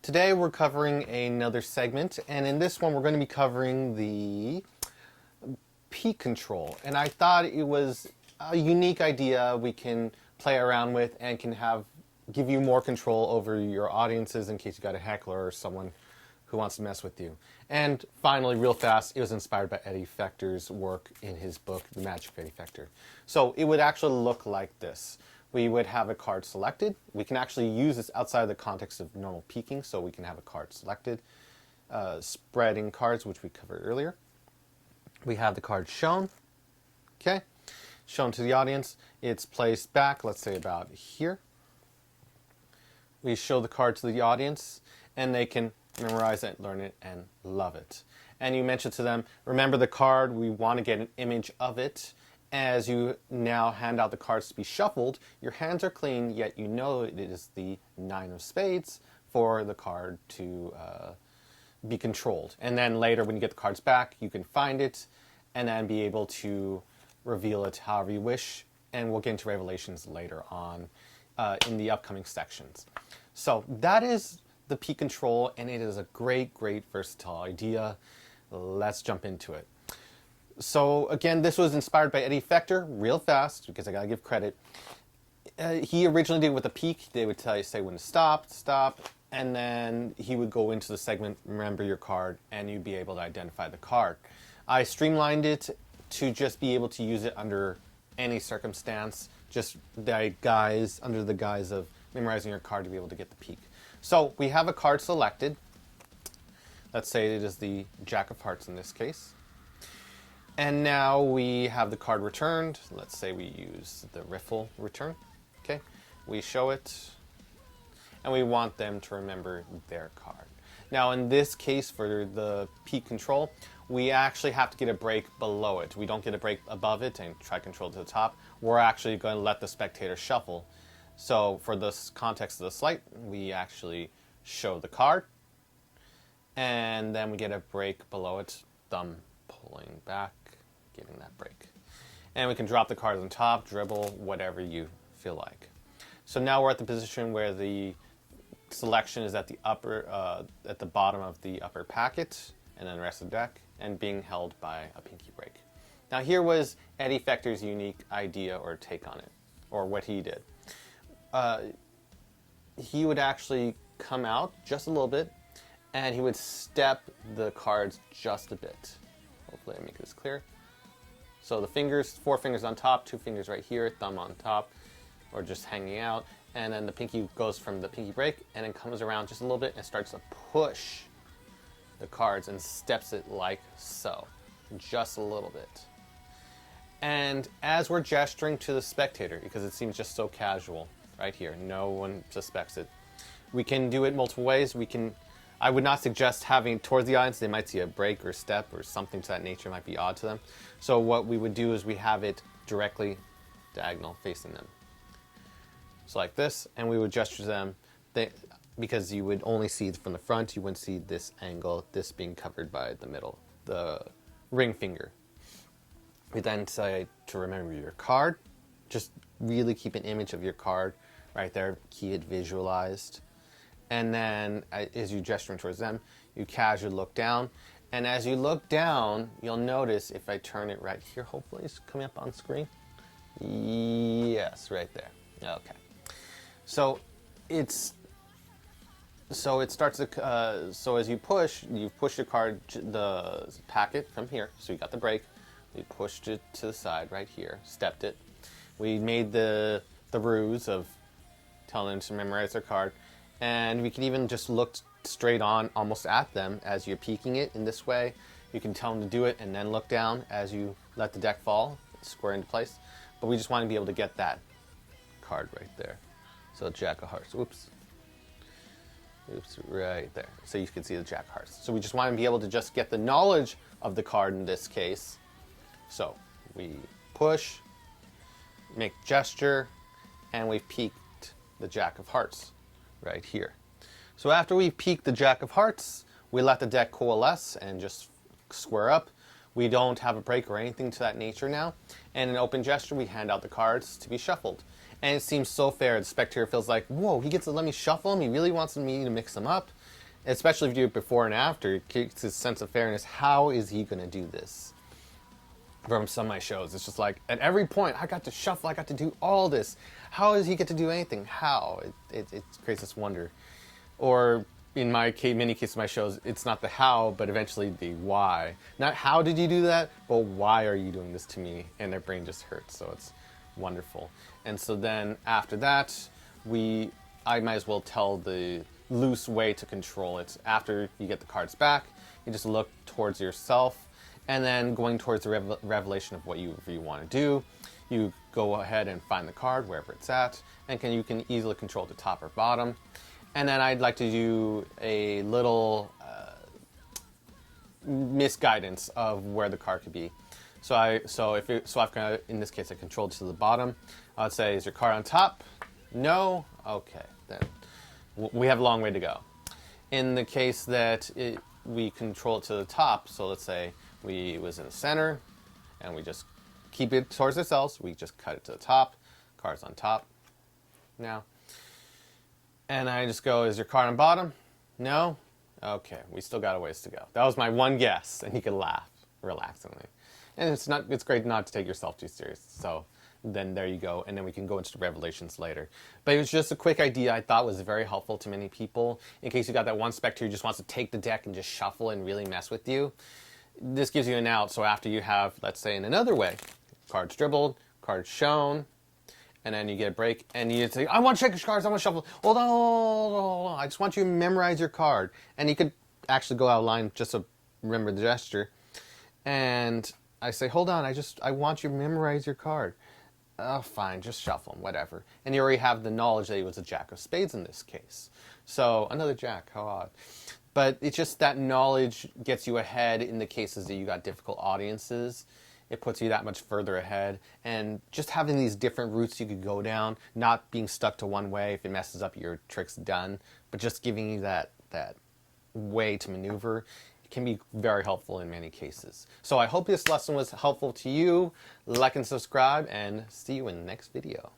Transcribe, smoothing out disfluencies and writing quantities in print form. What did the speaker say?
Today we're covering another segment, and in this one we're going to be covering the peak control. And I thought it was a unique idea we can play around with and can give you more control over your audiences in case you got a heckler or someone who wants to mess with you. And finally, real fast, it was inspired by Eddie Fechter's work in his book, The Magic of Eddie Fechter. So it would actually look like this. We would have a card selected. We can actually use this outside of the context of normal peeking, so we can have a card selected. Spreading cards, which we covered earlier. We have the card shown, okay? Shown to the audience. It's placed back, let's say about here. We show the card to the audience, and they can memorize it, learn it, and love it. And you mention to them, remember the card, we want to get an image of it. As you now hand out the cards to be shuffled, your hands are clean, yet you know it is the 9 of spades for the card to be controlled. And then later when you get the cards back, you can find it and then be able to reveal it however you wish. And we'll get into revelations later on in the upcoming sections. So that is the peak control, and it is a great, great versatile idea. Let's jump into it. So again, this was inspired by Eddie Fechter, real fast, because I gotta give credit. He originally did it with a peek. They would say when to stop, and then he would go into the segment, remember your card, and you'd be able to identify the card. I streamlined it to just be able to use it under any circumstance, just under the guise of memorizing your card to be able to get the peek. So we have a card selected. Let's say it is the Jack of Hearts in this case. And now we have the card returned. Let's say we use the riffle return. Okay, we show it, and we want them to remember their card. Now in this case, for the peak control, we actually have to get a break below it. We don't get a break above it and try control to the top. We're actually going to let the spectator shuffle. So for this context of the sleight, we actually show the card, and then we get a break below it, thumb pulling back, getting that break. And we can drop the cards on top, dribble, whatever you feel like. So now we're at the position where the selection is at the bottom of the upper packet, and then the rest of the deck, and being held by a pinky break. Now here was Eddie Fechter's unique idea or take on it, or what he did. He would actually come out just a little bit, and he would step the cards just a bit. Hopefully I make this clear. So the fingers, 4 fingers on top, 2 fingers right here, thumb on top, or just hanging out. And then the pinky goes from the pinky break and then comes around just a little bit and starts to push the cards and steps it like so. Just a little bit. And as we're gesturing to the spectator, because it seems just so casual, right here, no one suspects it. We can do it multiple ways. I would not suggest having it towards the audience. They might see a break or step or something to that nature might be odd to them. So what we would do is we have it directly diagonal facing them. So like this, and we would gesture to them, because you would only see it from the front, you wouldn't see this angle, this being covered by the middle, the ring finger. We then say to remember your card. Just really keep an image of your card right there, key it visualized. And then as you gesturing towards them, you casually look down. And as you look down, you'll notice if I turn it right here, hopefully it's coming up on screen. Yes, right there. Okay. So it starts to, so as you push your card, the packet from here. So you got the break. We pushed it to the side right here, stepped it. We made the ruse of telling them to memorize their card. And we can even just look straight on almost at them as you're peeking it in this way. You can tell them to do it and then look down as you let the deck fall, square into place. But we just want to be able to get that card right there. So Jack of Hearts, oops, right there. So you can see the Jack of Hearts. So we just want to be able to just get the knowledge of the card in this case. So we push, make gesture, and we've peeked the Jack of Hearts right here. So after we've peeked the Jack of Hearts, we let the deck coalesce and just square up. We don't have a break or anything to that nature now. And in open gesture, we hand out the cards to be shuffled. And it seems so fair. The spectator feels like, whoa, he gets to let me shuffle him. He really wants me to mix them up. Especially if you do it before and after, it creates this sense of fairness. How is he going to do this? From some of my shows, it's just like, at every point, I got to shuffle, I got to do all this. How does he get to do anything? How? It creates this wonder. Or in my many cases of my shows, it's not the how, but eventually the why. Not how did you do that, but why are you doing this to me? And their brain just hurts, so it's wonderful. And so then after that, I might as well tell the loose way to control it. After you get the cards back, you just look towards yourself, and then going towards the revelation of what you want to do, you go ahead and find the card wherever it's at, and you can easily control the top or bottom. And then I'd like to do a little misguidance of where the card could be. So I've got, in this case, I control it to the bottom. I'd say, is your card on top? No? Okay, then we have a long way to go. In the case that we control it to the top, so let's say it was in the center, and we just keep it towards ourselves, we just cut it to the top, card's on top now. And I just go, is your card on bottom? No? Okay, we still got a ways to go. That was my one guess, and you can laugh relaxingly. And it's great not to take yourself too serious. So then there you go, and then we can go into the revelations later. But it was just a quick idea I thought was very helpful to many people. In case you got that one spectator who just wants to take the deck and just shuffle and really mess with you, this gives you an out. So after you have, let's say in another way, cards dribbled, cards shown, and then you get a break, and you say, I want to check your cards, I want to shuffle. Hold on, I just want you to memorize your card. And you could actually go out of line just to remember the gesture. And I say, hold on, I want you to memorize your card. Oh, fine, just shuffle them, whatever. And you already have the knowledge that he was a jack of spades in this case. So, another jack, how odd. But it's just that knowledge gets you ahead in the cases that you got difficult audiences. It puts you that much further ahead. And just having these different routes you could go down, not being stuck to one way. If it messes up, your trick's done. But just giving you that way to maneuver can be very helpful in many cases. So I hope this lesson was helpful to you. Like and subscribe, and see you in the next video.